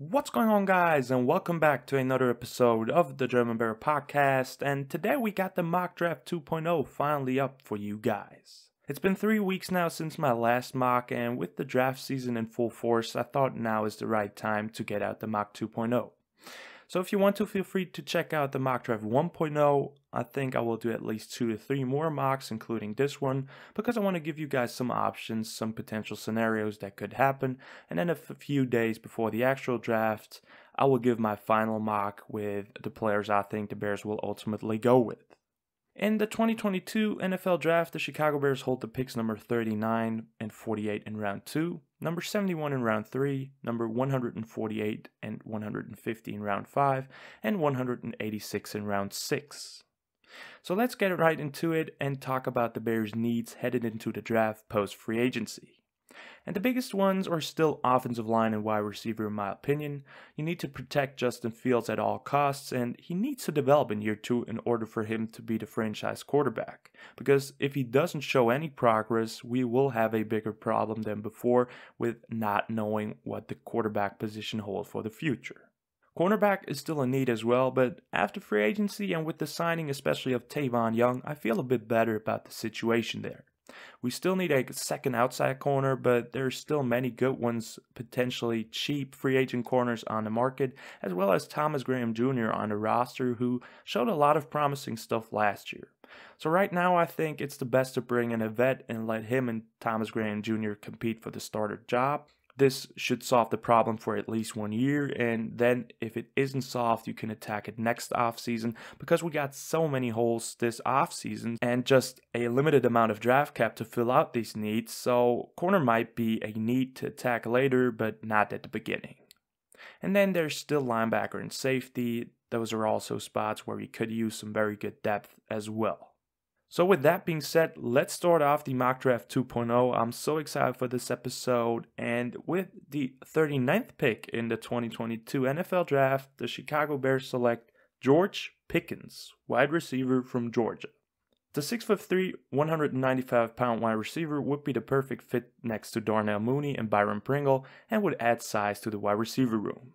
What's going on, guys, and welcome back to another episode of the German Bear Podcast. And today we got the Mock Draft 2.0 finally up for you guys. It's been 3 weeks now since my last mock, and with the draft season in full force, I thought now is the right time to get out the Mock 2.0. So if you want to, feel free to check out the Mock Draft 1.0. I think I will do at least 2 to 3 more mocks, including this one, because I want to give you guys some options, some potential scenarios that could happen, and then a few days before the actual draft, I will give my final mock with the players I think the Bears will ultimately go with. In the 2022 NFL Draft, the Chicago Bears hold the picks number 39 and 48 in round 2, number 71 in round 3, number 148 and 150 in round 5, and 186 in round 6. So let's get right into it and talk about the Bears' needs headed into the draft post-free agency. And the biggest ones are still offensive line and wide receiver, in my opinion. You need to protect Justin Fields at all costs, and he needs to develop in year 2 in order for him to be the franchise quarterback. Because if he doesn't show any progress, we will have a bigger problem than before with not knowing what the quarterback position holds for the future. Cornerback is still a need as well, but after free agency and with the signing especially of Tavon Young, I feel a bit better about the situation there. We still need a second outside corner, but there's still many good ones, potentially cheap free agent corners on the market, as well as Thomas Graham Jr. on the roster, who showed a lot of promising stuff last year. So right now I think it's the best to bring in a vet and let him and Thomas Graham Jr. compete for the starter job. This should solve the problem for at least 1 year, and then if it isn't solved, you can attack it next offseason, because we got so many holes this offseason and just a limited amount of draft cap to fill out these needs, so corner might be a need to attack later, but not at the beginning. And then there's still linebacker and safety. Those are also spots where we could use some very good depth as well. So with that being said, let's start off the Mock Draft 2.0. I'm so excited for this episode, and with the 39th pick in the 2022 NFL Draft, the Chicago Bears select George Pickens, wide receiver from Georgia. The 6'3", 195-pound wide receiver would be the perfect fit next to Darnell Mooney and Byron Pringle and would add size to the wide receiver room.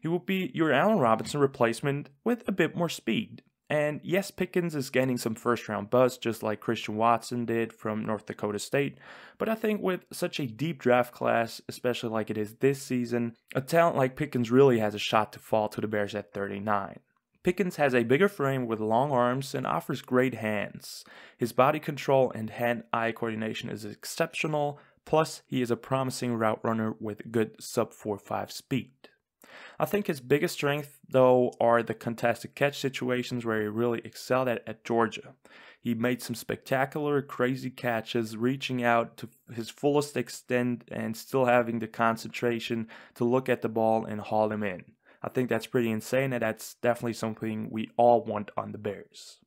He would be your Allen Robinson replacement with a bit more speed. And yes, Pickens is gaining some first-round buzz, just like Christian Watson did from North Dakota State, but I think with such a deep draft class, especially like it is this season, a talent like Pickens really has a shot to fall to the Bears at 39. Pickens has a bigger frame with long arms and offers great hands. His body control and hand-eye coordination is exceptional, plus he is a promising route runner with good sub-4.5 speed. I think his biggest strength, though, are the contested catch situations where he really excelled at Georgia. He made some spectacular, crazy catches, reaching out to his fullest extent and still having the concentration to look at the ball and haul him in. I think that's pretty insane, and that's definitely something we all want on the Bears.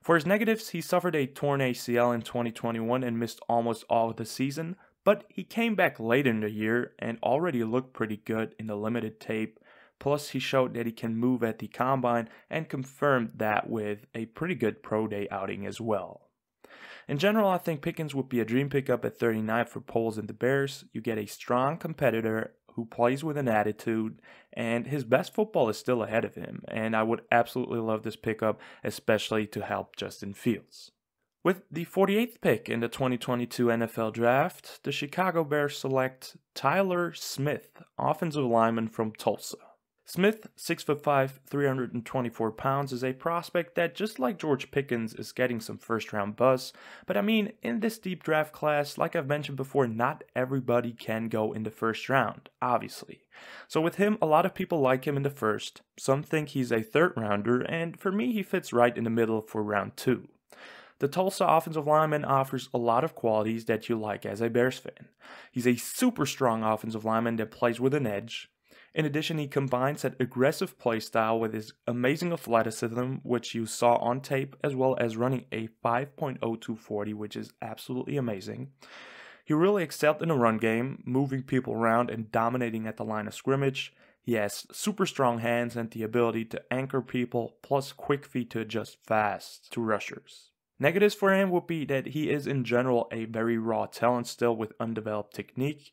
For his negatives, he suffered a torn ACL in 2021 and missed almost all of the season. But he came back late in the year and already looked pretty good in the limited tape. Plus, he showed that he can move at the combine and confirmed that with a pretty good pro day outing as well. In general, I think Pickens would be a dream pickup at 39 for polls and the Bears. You get a strong competitor who plays with an attitude, and his best football is still ahead of him. And I would absolutely love this pickup, especially to help Justin Fields. With the 48th pick in the 2022 NFL Draft, the Chicago Bears select Tyler Smith, offensive lineman from Tulsa. Smith, 6'5", 324 pounds, is a prospect that, just like George Pickens, is getting some first-round buzz. But I mean, in this deep draft class, like I've mentioned before, not everybody can go in the first round, obviously. So with him, a lot of people like him in the first. Some think he's a third-rounder, and for me, he fits right in the middle for round 2. The Tulsa offensive lineman offers a lot of qualities that you like as a Bears fan. He's a super strong offensive lineman that plays with an edge. In addition, he combines that aggressive play style with his amazing athleticism, which you saw on tape, as well as running a 5.02 40, which is absolutely amazing. He really excelled in the run game, moving people around and dominating at the line of scrimmage. He has super strong hands and the ability to anchor people, plus quick feet to adjust fast to rushers. Negatives for him would be that he is in general a very raw talent still with undeveloped technique.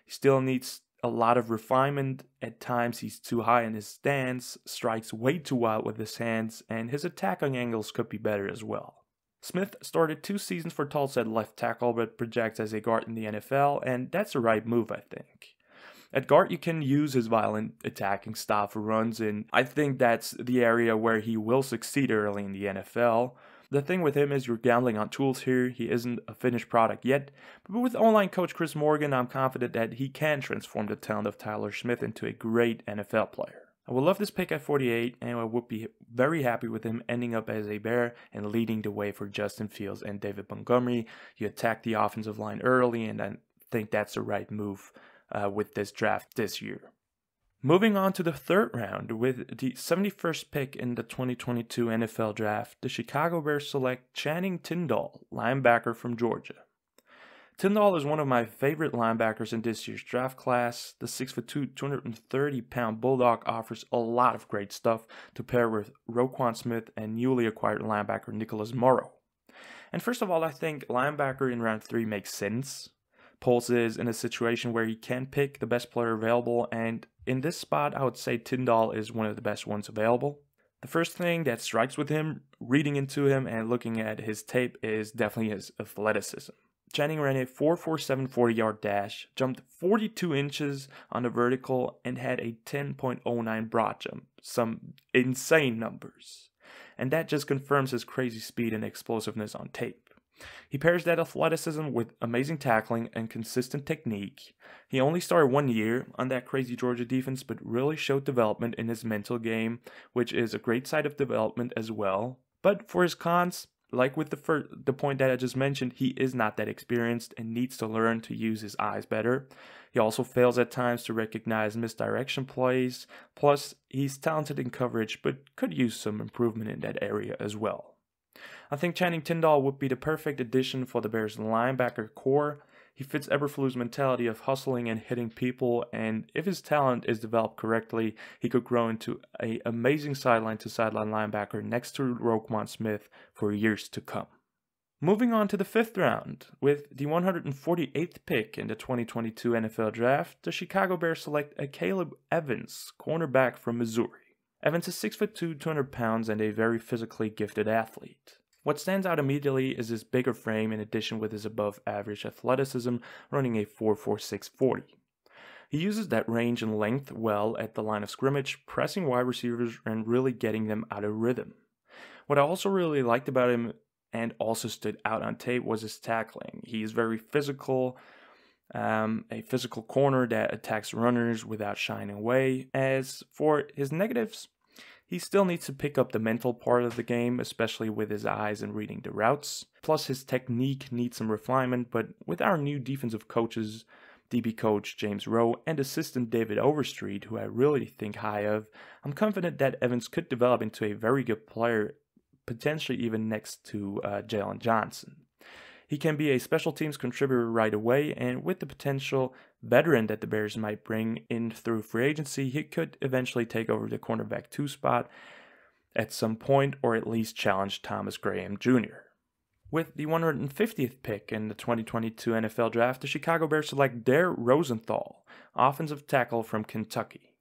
He still needs a lot of refinement. At times he's too high in his stance, strikes way too wild with his hands, and his attacking angles could be better as well. Smith started 2 seasons for Tulsa at left tackle but projects as a guard in the NFL, and that's the right move, I think. At guard, you can use his violent attacking style for runs, and I think that's the area where he will succeed early in the NFL. The thing with him is you're gambling on tools here. He isn't a finished product yet, but with online coach Chris Morgan, I'm confident that he can transform the talent of Tyler Smith into a great NFL player. I would love this pick at 48, and I would be very happy with him ending up as a Bear and leading the way for Justin Fields and David Montgomery. You attack the offensive line early, and I think that's the right move with this draft this year. Moving on to the 3rd round, with the 71st pick in the 2022 NFL Draft, the Chicago Bears select Channing Tyndall, linebacker from Georgia. Tyndall is one of my favorite linebackers in this year's draft class. The 6'2", 230-pound Bulldog offers a lot of great stuff to pair with Roquan Smith and newly acquired linebacker Nicholas Morrow. And first of all, I think linebacker in round 3 makes sense. Poles is in a situation where he can pick the best player available, and in this spot, I would say Tyndall is one of the best ones available. The first thing that strikes with him, reading into him and looking at his tape, is definitely his athleticism. Channing ran a 4.47 40-yard dash, jumped 42 inches on the vertical, and had a 10.09 broad jump. Some insane numbers. And that just confirms his crazy speed and explosiveness on tape. He pairs that athleticism with amazing tackling and consistent technique. He only started 1 year on that crazy Georgia defense, but really showed development in his mental game, which is a great side of development as well. But for his cons, like with the point that I just mentioned, he is not that experienced and needs to learn to use his eyes better. He also fails at times to recognize misdirection plays. Plus, he's talented in coverage, but could use some improvement in that area as well. I think Channing Tyndall would be the perfect addition for the Bears' linebacker core. He fits Eberflus' mentality of hustling and hitting people, and if his talent is developed correctly, he could grow into an amazing sideline-to-sideline linebacker next to Roquan Smith for years to come. Moving on to the 5th round, with the 148th pick in the 2022 NFL Draft, the Chicago Bears select a Caleb Evans, cornerback from Missouri. Evans is 6'2", 200 pounds, and a very physically gifted athlete. What stands out immediately is his bigger frame in addition with his above-average athleticism, running a 4.46 40. He uses that range and length well at the line of scrimmage, pressing wide receivers and really getting them out of rhythm. What I also really liked about him and also stood out on tape was his tackling. He is very physical, a physical corner that attacks runners without shying away. As for his negatives, he still needs to pick up the mental part of the game, especially with his eyes and reading the routes. Plus, his technique needs some refinement, but with our new defensive coaches, DB coach James Rowe and assistant David Overstreet, who I really think high of, I'm confident that Evans could develop into a very good player, potentially even next to Jalen Johnson. He can be a special teams contributor right away, and with the potential veteran that the Bears might bring in through free agency, he could eventually take over the cornerback 2 spot at some point, or at least challenge Thomas Graham Jr. With the 150th pick in the 2022 NFL Draft, the Chicago Bears select Dare Rosenthal, offensive tackle from Kentucky.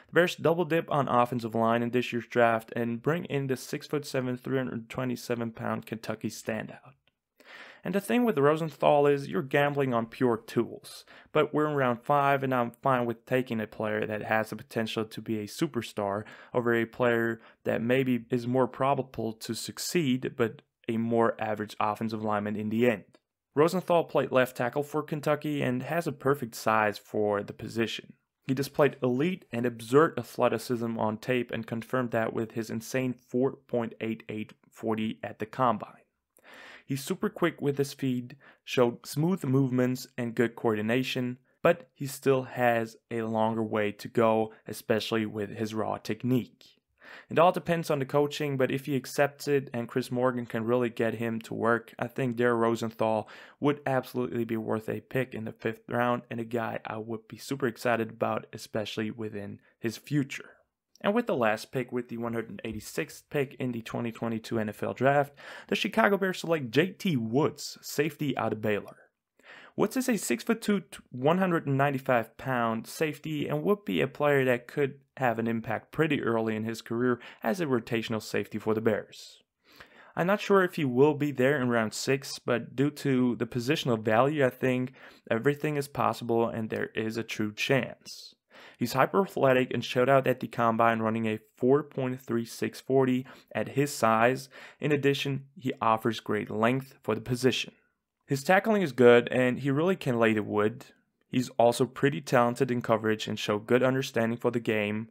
The Bears double dip on offensive line in this year's draft and bring in the 6'7", 327-pound Kentucky standout. And the thing with Rosenthal is you're gambling on pure tools. But we're in round 5 and I'm fine with taking a player that has the potential to be a superstar over a player that maybe is more probable to succeed but a more average offensive lineman in the end. Rosenthal played left tackle for Kentucky and has a perfect size for the position. He displayed elite and absurd athleticism on tape and confirmed that with his insane 4.88 40 at the combine. He's super quick with his feet, showed smooth movements and good coordination, but he still has a longer way to go, especially with his raw technique. It all depends on the coaching, but if he accepts it and Chris Morgan can really get him to work, I think Dare Rosenthal would absolutely be worth a pick in the 5th round and a guy I would be super excited about, especially within his future. And with the last pick, with the 186th pick in the 2022 NFL Draft, the Chicago Bears select J.T. Woods, safety out of Baylor. Woods is a 6'2", 195-pound safety and would be a player that could have an impact pretty early in his career as a rotational safety for the Bears. I'm not sure if he will be there in round 6, but due to the positional value, I think everything is possible and there is a true chance. He's hyper athletic and showed out at the combine running a 4.3640 at his size. In addition, he offers great length for the position. His tackling is good and he really can lay the wood. He's also pretty talented in coverage and show good understanding for the game.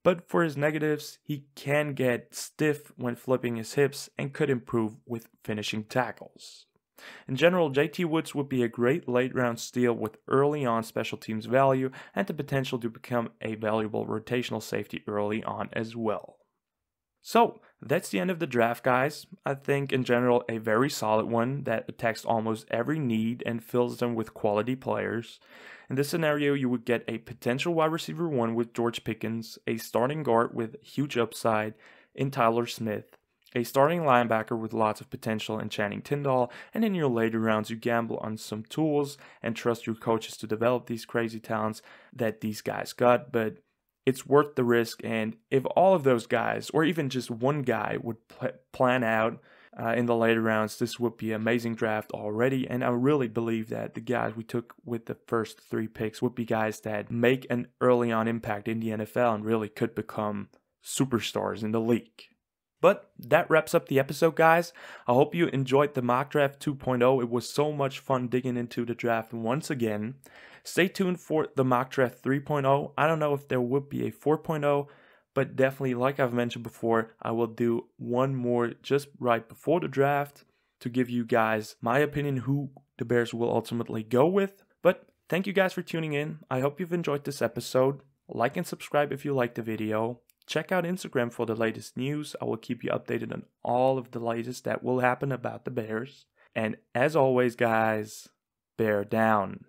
But for his negatives, he can get stiff when flipping his hips and could improve with finishing tackles. In general, JT Woods would be a great late round steal with early on special teams value and the potential to become a valuable rotational safety early on as well. So, that's the end of the draft, guys. I think in general a very solid one that attacks almost every need and fills them with quality players. In this scenario, you would get a potential wide receiver 1 with George Pickens, a starting guard with huge upside in Tyler Smith, a starting linebacker with lots of potential in Channing Tyndall, and in your later rounds you gamble on some tools and trust your coaches to develop these crazy talents that these guys got, but it's worth the risk. And if all of those guys, or even just one guy, would plan out in the later rounds, this would be an amazing draft already. And I really believe that the guys we took with the first 3 picks would be guys that make an early on impact in the NFL and really could become superstars in the league. But that wraps up the episode, guys. I hope you enjoyed the mock draft 2.0. It was so much fun digging into the draft once again. Stay tuned for the mock draft 3.0. I don't know if there would be a 4.0, but definitely, like I've mentioned before, I will do one more just right before the draft to give you guys my opinion who the Bears will ultimately go with. But thank you guys for tuning in. I hope you've enjoyed this episode. Like and subscribe if you liked the video. Check out Instagram for the latest news. I will keep you updated on all of the latest that will happen about the Bears. And as always, guys, bear down.